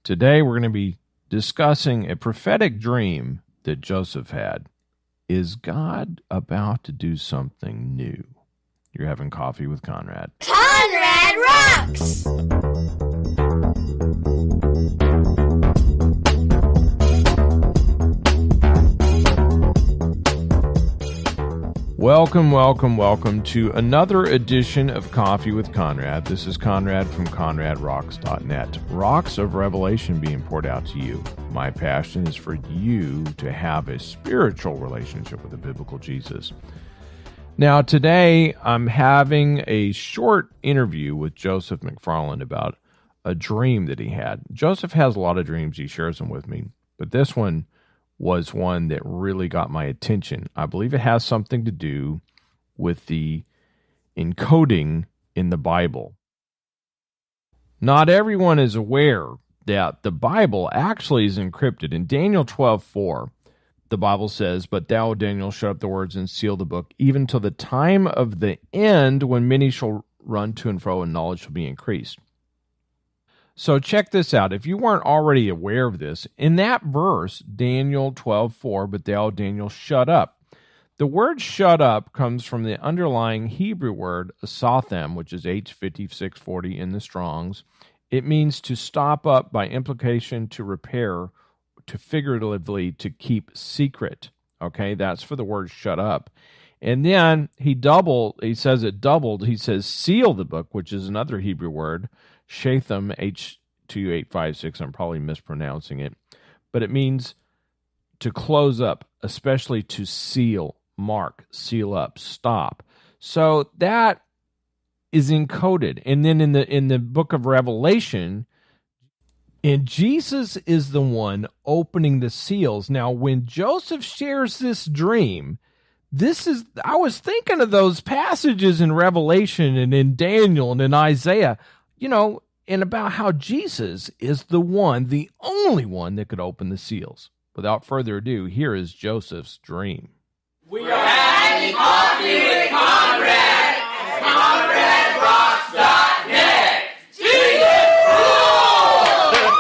Today we're going to be discussing a prophetic dream that Joseph had. Is God about to do something new? You're having coffee with Conrad. Conrad rocks! Welcome to another edition of Coffee with Conrad. This is Conrad from ConradRocks.net. Rocks of revelation being poured out to you. My passion is for you to have a spiritual relationship with the biblical Jesus. Now, today I'm having a short interview with Joseph McFarland about a dream that he had. Joseph has a lot of dreams. He shares them with me, but this one was one that really got my attention. I believe it has something to do with the encoding in the Bible. Not everyone is aware that the Bible actually is encrypted. In Daniel 12:4, the Bible says, "But thou, Daniel, shut up the words and seal the book, even till the time of the end, when many shall run to and fro, and knowledge shall be increased." So check this out. If you weren't already aware of this, in that verse, Daniel 12:4, "But thou, Daniel, shut up." The word shut up comes from the underlying Hebrew word asathem, which is H5640 in the Strongs. It means to stop up, by implication, to repair, to figuratively to keep secret. Okay, that's for the word shut up. And then he says it doubled. He says seal the book, which is another Hebrew word, Shatham, H2856. I'm probably mispronouncing it. But it means to close up, especially to seal, mark, seal up, stop. So that is encoded. And then in the book of Revelation, and Jesus is the one opening the seals. Now, when Joseph shares this dream, I was thinking of those passages in Revelation and in Daniel and in Isaiah, and about how Jesus is the only one that could open the seals. Without further ado, here is Joseph's dream. We are having coffee with Conrad at ConradRocks.net. Jesus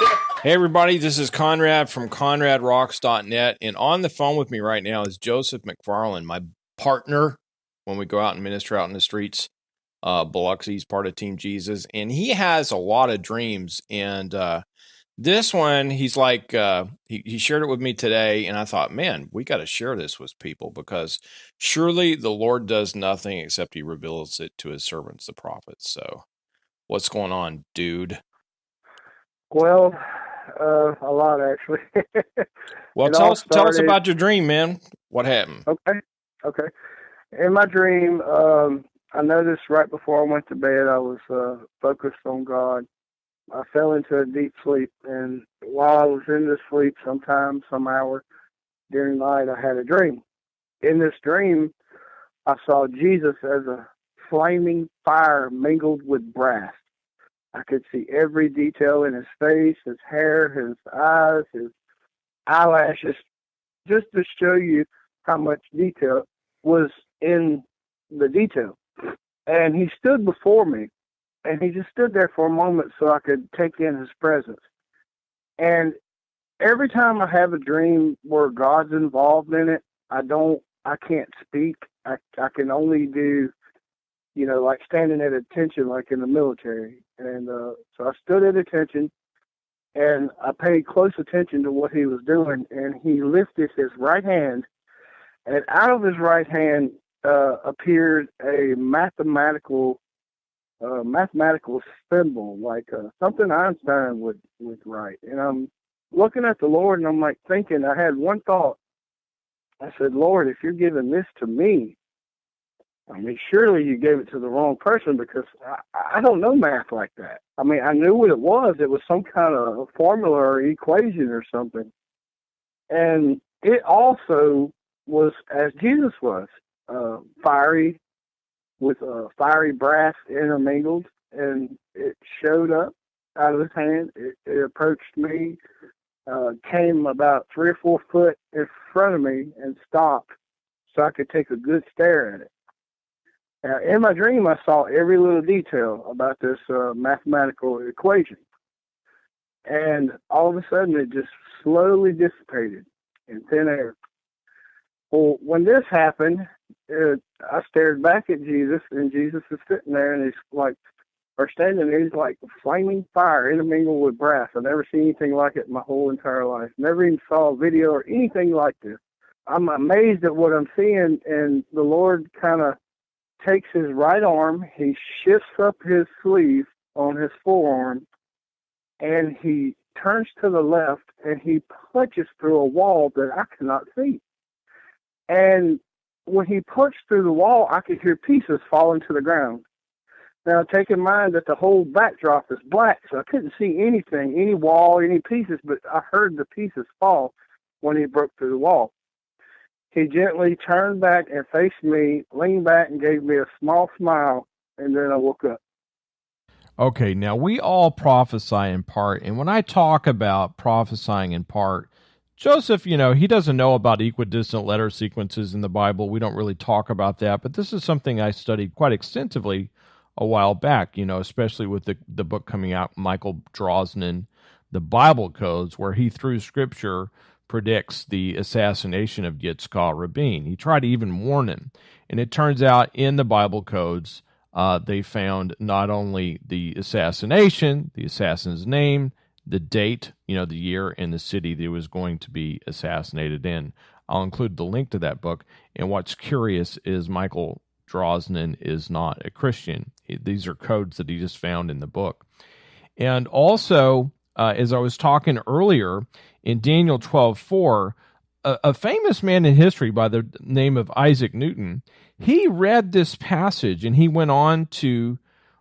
rule! Hey everybody, this is Conrad from ConradRocks.net, and on the phone with me right now is Joseph McFarland, my partner when we go out and minister out in the streets. Biloxi's part of Team Jesus, and he has a lot of dreams, and this one, he's like, he shared it with me today, and I thought, man, we got to share this with people, because surely the Lord does nothing except he reveals it to his servants, the prophets. So what's going on, dude? Well, a lot, actually. Well, tell us about your dream, man. What happened? Okay. In my dream, I noticed right before I went to bed, I was focused on God. I fell into a deep sleep, and while I was in this sleep, sometime, some hour during the night, I had a dream. In this dream, I saw Jesus as a flaming fire mingled with brass. I could see every detail in his face, his hair, his eyes, his eyelashes, just to show you how much detail was in the detail. And he stood before me, and he just stood there for a moment so I could take in his presence. And every time I have a dream where God's involved in it, I can't speak. I can only do, like standing at attention, like in the military. And so I stood at attention, and I paid close attention to what he was doing. And he lifted his right hand, and out of his right hand appeared a mathematical symbol, like something Einstein would write. And I'm looking at the Lord, and I'm like thinking, I had one thought. I said, Lord, if you're giving this to me, I mean, surely you gave it to the wrong person, because I don't know math like that. I mean, I knew what it was. It was some kind of formula or equation or something. And it also was as Jesus was, fiery, with fiery brass intermingled, and it showed up out of his hand. It approached me, came about 3 or 4 foot in front of me, and stopped so I could take a good stare at it. Now, in my dream, I saw every little detail about this mathematical equation. And all of a sudden, it just slowly dissipated in thin air. Well, when this happened, I stared back at Jesus, and Jesus is sitting there, and he's like, or standing there, he's like flaming fire intermingled with brass. I've never seen anything like it in my whole entire life. Never even saw a video or anything like this. I'm amazed at what I'm seeing, and the Lord kind of takes his right arm, he shifts up his sleeve on his forearm, and he turns to the left, and he punches through a wall that I cannot see. And when he punched through the wall, I could hear pieces falling to the ground. Now, take in mind that the whole backdrop is black, so I couldn't see anything, any wall, any pieces, but I heard the pieces fall when he broke through the wall. He gently turned back and faced me, leaned back, and gave me a small smile, and then I woke up. Okay, now we all prophesy in part, and when I talk about prophesying in part, Joseph, he doesn't know about equidistant letter sequences in the Bible. We don't really talk about that, but this is something I studied quite extensively a while back, especially with the book coming out, Michael Drosnin, The Bible Codes, where he, through Scripture, predicts the assassination of Yitzhak Rabin. He tried to even warn him. And it turns out in the Bible Codes, they found not only the assassination, the assassin's name, the date, the year, and the city that he was going to be assassinated in. I'll include the link to that book. And what's curious is Michael Drosnin is not a Christian. These are codes that he just found in the book. And also, as I was talking earlier, in Daniel 12:4, a famous man in history by the name of Isaac Newton, he read this passage and he went on to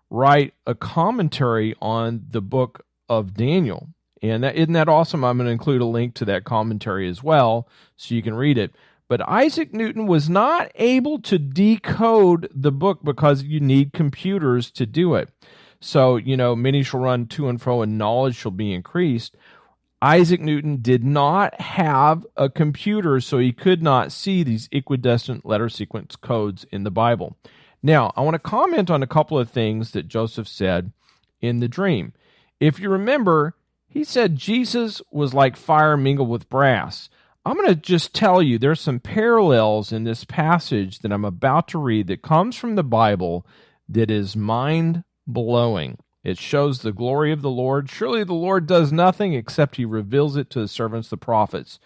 write a commentary on the book of Daniel. And isn't that awesome? I'm going to include a link to that commentary as well so you can read it. But Isaac Newton was not able to decode the book because you need computers to do it. So, many shall run to and fro and knowledge shall be increased. Isaac Newton did not have a computer, so he could not see these equidistant letter sequence codes in the Bible. Now, I want to comment on a couple of things that Joseph said in the dream. If you remember, he said Jesus was like fire mingled with brass. I'm going to just tell you there's some parallels in this passage that I'm about to read that comes from the Bible that is mind-blowing. It shows the glory of the Lord. Surely the Lord does nothing except he reveals it to his servants, the prophets.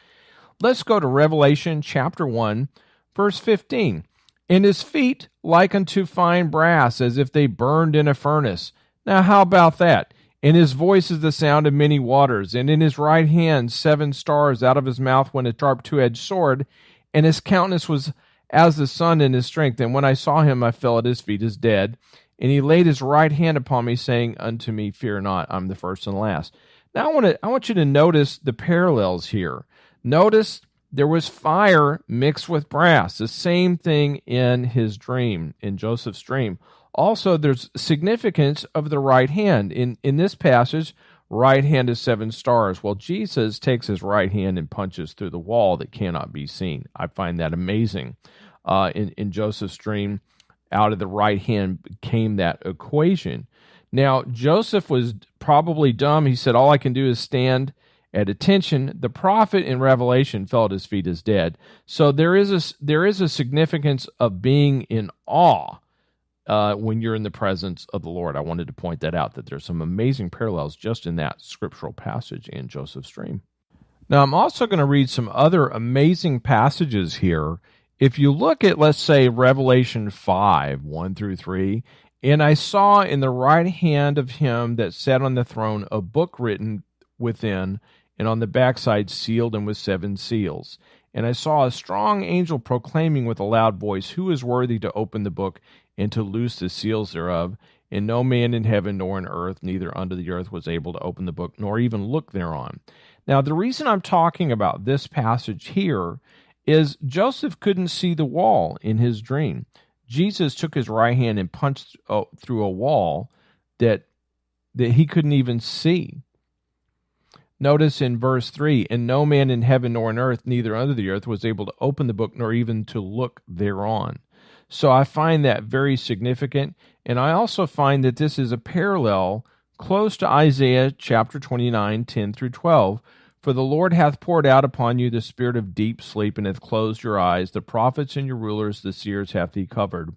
Let's go to Revelation chapter 1, verse 15. And his feet like unto fine brass, as if they burned in a furnace. Now how about that? And his voice is the sound of many waters. And in his right hand 7 stars. Out of his mouth went a sharp two-edged sword. And his countenance was as the sun in his strength. And when I saw him, I fell at his feet as dead. And he laid his right hand upon me, saying unto me, Fear not, I'm the first and last. Now I want you to notice the parallels here. Notice there was fire mixed with brass, the same thing in his dream, in Joseph's dream. Also, there's significance of the right hand. In this passage, right hand is 7 stars. Well, Jesus takes his right hand and punches through the wall that cannot be seen. I find that amazing. In Joseph's dream, out of the right hand came that equation. Now, Joseph was probably dumb. He said, all I can do is stand at attention. The prophet in Revelation fell at his feet as dead. So there is a significance of being in awe when you're in the presence of the Lord. I wanted to point that out, that there's some amazing parallels just in that scriptural passage in Joseph's dream. Now, I'm also going to read some other amazing passages here. If you look at, let's say, Revelation 5, 1 through 3, and I saw in the right hand of him that sat on the throne a book written within, and on the backside sealed and with 7 seals. And I saw a strong angel proclaiming with a loud voice, Who is worthy to open the book and to loose the seals thereof? And no man in heaven nor in earth, neither under the earth, was able to open the book, nor even look thereon. Now, the reason I'm talking about this passage here is Joseph couldn't see the wall in his dream. Jesus took his right hand and punched through a wall that he couldn't even see. Notice in verse 3, and no man in heaven nor in earth, neither under the earth, was able to open the book nor even to look thereon. So I find that very significant, and I also find that this is a parallel close to Isaiah chapter 29, 10 through 12. For the Lord hath poured out upon you the spirit of deep sleep, and hath closed your eyes. The prophets and your rulers, the seers, hath he covered.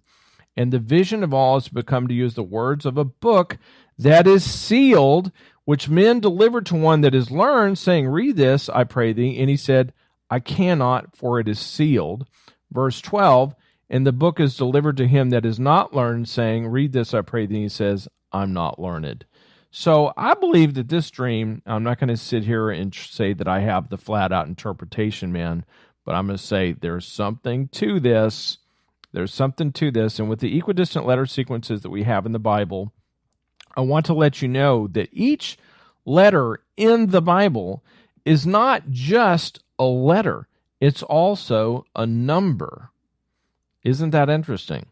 And the vision of all has become to you as the words of a book that is sealed, which men deliver to one that is learned, saying, Read this, I pray thee. And he said, I cannot, for it is sealed. Verse 12, and the book is delivered to him that is not learned, saying, Read this, I pray thee. And he says, I'm not learned. So I believe that this dream, I'm not going to sit here and say that I have the flat-out interpretation, man, but I'm going to say there's something to this. There's something to this. And with the equidistant letter sequences that we have in the Bible, I want to let you know that each letter in the Bible is not just a letter. It's also a number. Isn't that interesting?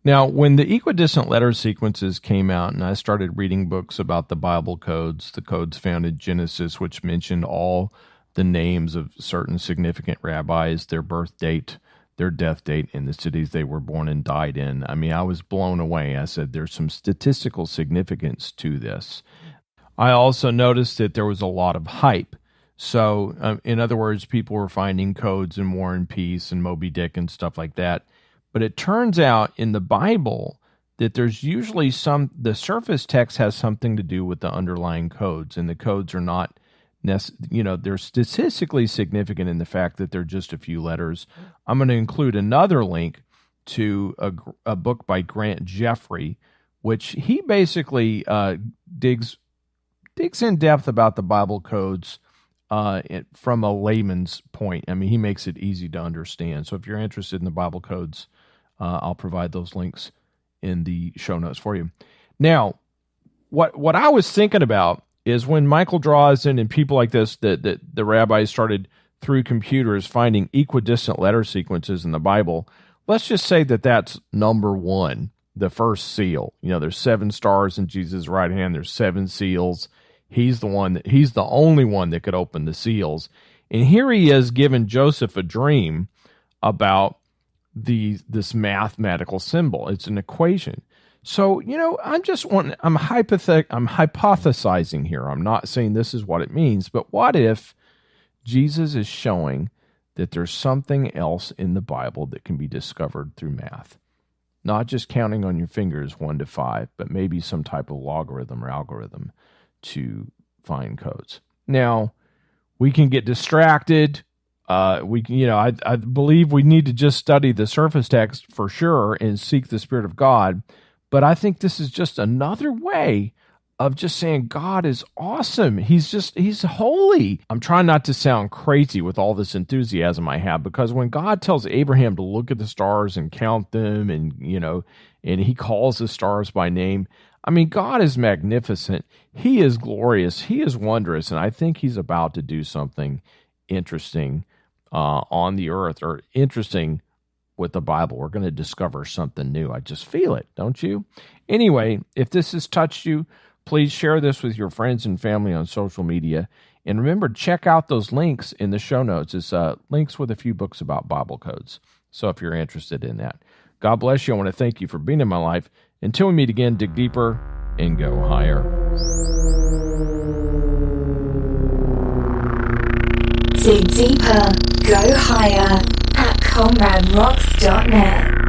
Now, when the equidistant letter sequences came out and I started reading books about the Bible codes, the codes found in Genesis, which mentioned all the names of certain significant rabbis, their birth date, their death date, and the cities they were born and died in, I mean, I was blown away. I said, there's some statistical significance to this. I also noticed that there was a lot of hype. So, in other words, people were finding codes in War and Peace and Moby Dick and stuff like that. But it turns out in the Bible that there's usually the surface text has something to do with the underlying codes, and the codes are not, they're statistically significant in the fact that they're just a few letters. I'm going to include another link to a book by Grant Jeffrey, which he basically digs in depth about the Bible codes from a layman's point. I mean, he makes it easy to understand. So if you're interested in the Bible codes, I'll provide those links in the show notes for you. Now, what I was thinking about is when Michael Drazen and people like this, the rabbis started through computers finding equidistant letter sequences in the Bible. Let's just say that that's number one, the first seal. There's 7 stars in Jesus' right hand. There's 7 seals. He's the only one that could open the seals. And here he is giving Joseph a dream about this mathematical symbol. It's an equation. So, I'm hypothesizing here. I'm not saying this is what it means, but what if Jesus is showing that there's something else in the Bible that can be discovered through math? Not just counting on your fingers 1 to 5, but maybe some type of logarithm or algorithm to find codes. Now, we can get distracted. I believe we need to just study the surface text for sure and seek the Spirit of God. But I think this is just another way of just saying God is awesome. He's holy. I'm trying not to sound crazy with all this enthusiasm I have, because when God tells Abraham to look at the stars and count them, and he calls the stars by name, I mean, God is magnificent. He is glorious. He is wondrous. And I think he's about to do something interesting on the earth, or interesting with the Bible. We're going to discover something new. I just feel it, don't you? Anyway, if this has touched you, please share this with your friends and family on social media. And remember, check out those links in the show notes. It's links with a few books about Bible codes. So if you're interested in that. God bless you. I want to thank you for being in my life. Until we meet again, dig deeper and go higher. Dig deeper, go higher at ConradRocks.net.